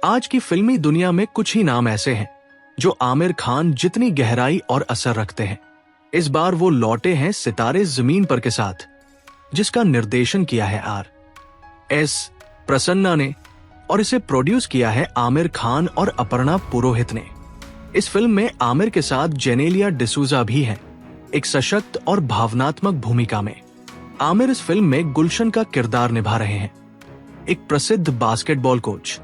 आज की फिल्मी दुनिया में कुछ ही नाम ऐसे हैं जो आमिर खान जितनी गहराई और असर रखते हैं। इस बार वो लौटे हैं सितारे जमीन पर के साथ, जिसका निर्देशन किया है R.S. प्रसन्ना ने और इसे प्रोड्यूस किया है आमिर खान और अपर्णा पुरोहित ने। इस फिल्म में आमिर के साथ जेनेलिया डिसूजा भी हैं, एक सशक्त और भावनात्मक भूमिका में। आमिर इस फिल्म में गुलशन का किरदार निभा रहे हैं, एक प्रसिद्ध बास्केटबॉल कोच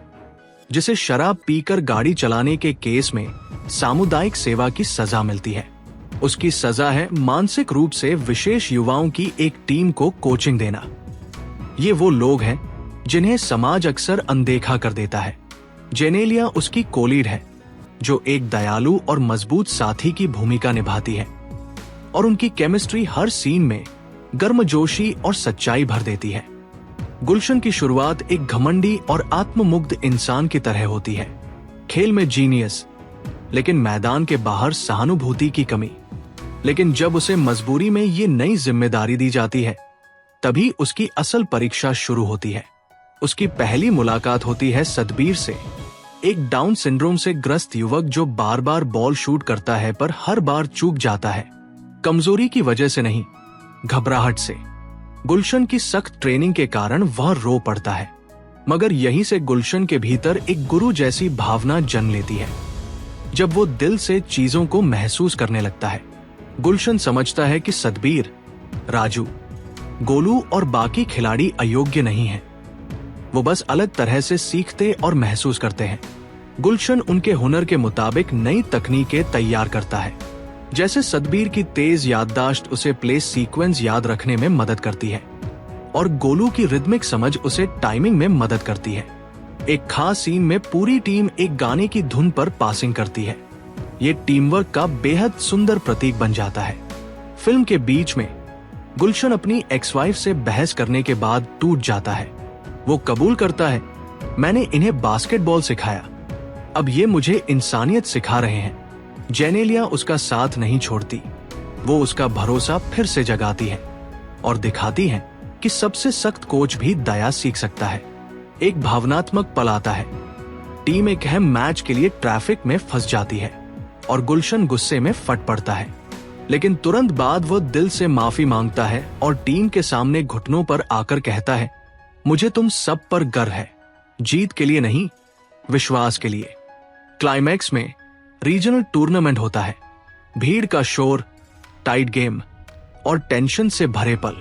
जिसे शराब पीकर गाड़ी चलाने के केस में सामुदायिक सेवा की सजा मिलती है। उसकी सजा है मानसिक रूप से विशेष युवाओं की एक टीम को कोचिंग देना। ये वो लोग हैं जिन्हें समाज अक्सर अनदेखा कर देता है। जेनेलिया उसकी कोलीड है जो एक दयालु और मजबूत साथी की भूमिका निभाती है और उनकी केमिस्ट्री हर सीन में गर्मजोशी और सच्चाई भर देती है। गुलशन की शुरुआत एक घमंडी और आत्ममुग्ध इंसान की तरह होती है, खेल में जीनियस, लेकिन मैदान के बाहर सहानुभूति की कमी। लेकिन जब उसे मजबूरी में ये नई जिम्मेदारी दी जाती है, तभी उसकी असल परीक्षा शुरू होती है। उसकी पहली मुलाकात होती है सतबीर से, एक डाउन सिंड्रोम से ग्रस्त युवक जो बार बार बॉल शूट करता है पर हर बार चूक जाता है, कमजोरी की वजह से नहीं, घबराहट से। गुलशन की सख्त ट्रेनिंग के कारण वह रो पड़ता है, मगर यहीं से गुलशन के भीतर एक गुरु जैसी भावना जन्म लेती है। जब वो दिल से चीजों को महसूस करने लगता है, गुलशन समझता है कि सतबीर, राजू, गोलू और बाकी खिलाड़ी अयोग्य नहीं हैं। वो बस अलग तरह से सीखते और महसूस करते हैं। गुलशन उनके हुनर के मुताबिक नई तकनीकें तैयार करता है, जैसे सतबीर की तेज याददाश्त उसे प्ले सीक्वेंस याद रखने में मदद करती है और गोलू की रिदमिक समझ उसे टाइमिंग में मदद करती है। एक खास सीन में पूरी टीम एक गाने की धुन पर पासिंग करती है। ये टीम वर्क का बेहद सुंदर प्रतीक बन जाता है। फिल्म के बीच में गुलशन अपनी एक्स वाइफ से बहस करने के बाद टूट जाता है। वो कबूल करता है, मैंने इन्हें बास्केटबॉल सिखाया, अब ये मुझे इंसानियत सिखा रहे हैं। जेनेलिया उसका साथ नहीं छोड़ती, वो उसका भरोसा फिर से जगाती है और दिखाती है कि सबसे सख्त कोच भी दया सीख सकता है। एक भावनात्मक पल आता है। टीम एक अहम मैच के लिए ट्रैफिक में फंस जाती है और गुलशन गुस्से में फट पड़ता है, लेकिन तुरंत बाद वो दिल से माफी मांगता है और टीम के सामने घुटनों पर आकर कहता है, मुझे तुम सब पर गर्व है, जीत के लिए नहीं, विश्वास के लिए। क्लाइमैक्स में रीजनल टूर्नामेंट होता है। भीड़ का शोर, टाइट गेम और टेंशन से भरे पल।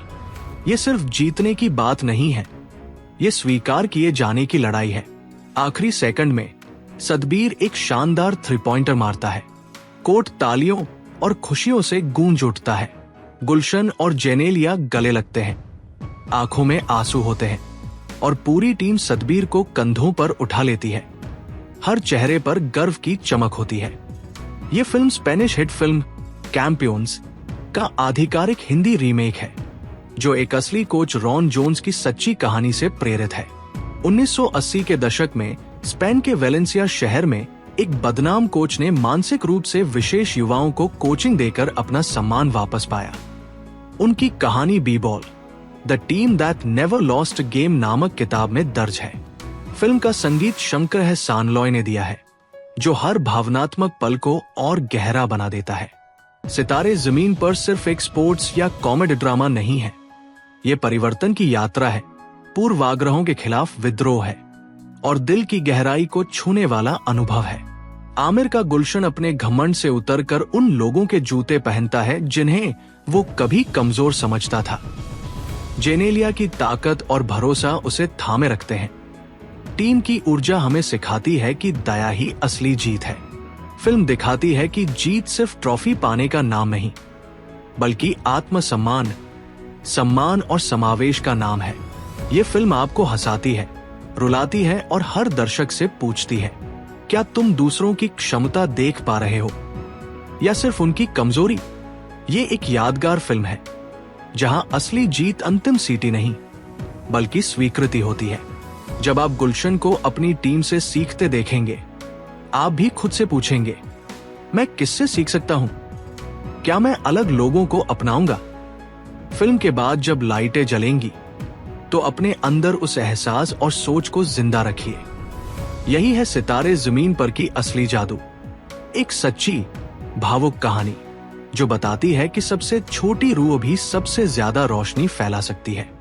ये सिर्फ जीतने की बात नहीं है, ये स्वीकार किए जाने की लड़ाई है। आखिरी सेकंड में सतबीर एक शानदार 3 पॉइंटर मारता है। कोर्ट तालियों और खुशियों से गूंज उठता है। गुलशन और जेनेलिया गले लगते हैं, आंखों में आंसू होते हैं और पूरी टीम सतबीर को कंधों पर उठा लेती है। हर चेहरे पर गर्व की चमक होती है। ये फिल्म स्पेनिश हिट फिल्म कैंपियोन्स का आधिकारिक हिंदी रीमेक है, जो एक असली कोच रॉन जोन्स की सच्ची कहानी से प्रेरित है। 1980 के दशक में स्पेन के वेलेंसिया शहर में एक बदनाम कोच ने मानसिक रूप से विशेष युवाओं को कोचिंग देकर अपना सम्मान वापस पाया। उनकी कहानी B ball, the team that never lost game नामक किताब में दर्ज है। फिल्म का संगीत शंकर सानलॉय ने दिया है, जो हर भावनात्मक पल को और गहरा बना देता है। सितारे जमीन पर सिर्फ एक स्पोर्ट्स या कॉमेडी ड्रामा नहीं है, ये परिवर्तन की यात्रा है, पूर्वाग्रहों के खिलाफ विद्रोह है और दिल की गहराई को छूने वाला अनुभव है। आमिर का गुलशन अपने घमंड से उतरकर उन लोगों के जूते पहनता है जिन्हें वो कभी कमजोर समझता था। जेनेलिया की ताकत और भरोसा उसे थामे रखते हैं। टीम की ऊर्जा हमें सिखाती है कि दया ही असली जीत है। फिल्म दिखाती है कि जीत सिर्फ ट्रॉफी पाने का नाम नहीं, बल्कि आत्मसम्मान, सम्मान और समावेश का नाम है। ये फिल्म आपको हंसाती है, रुलाती है और हर दर्शक से पूछती है, क्या तुम दूसरों की क्षमता देख पा रहे हो या सिर्फ उनकी कमजोरी? ये एक यादगार फिल्म है जहां असली जीत अंतिम सीटी नहीं, बल्कि स्वीकृति होती है। जब आप गुलशन को अपनी टीम से सीखते देखेंगे, आप भी खुद से पूछेंगे, मैं किससे सीख सकता हूं? क्या मैं अलग लोगों को अपनाऊंगा? फिल्म के बाद जब लाइटें जलेंगी, तो अपने अंदर उस एहसास और सोच को जिंदा रखिए। यही है सितारे जमीन पर की असली जादू, एक सच्ची भावुक कहानी जो बताती है कि सबसे छोटी रूह भी सबसे ज्यादा रोशनी फैला सकती है।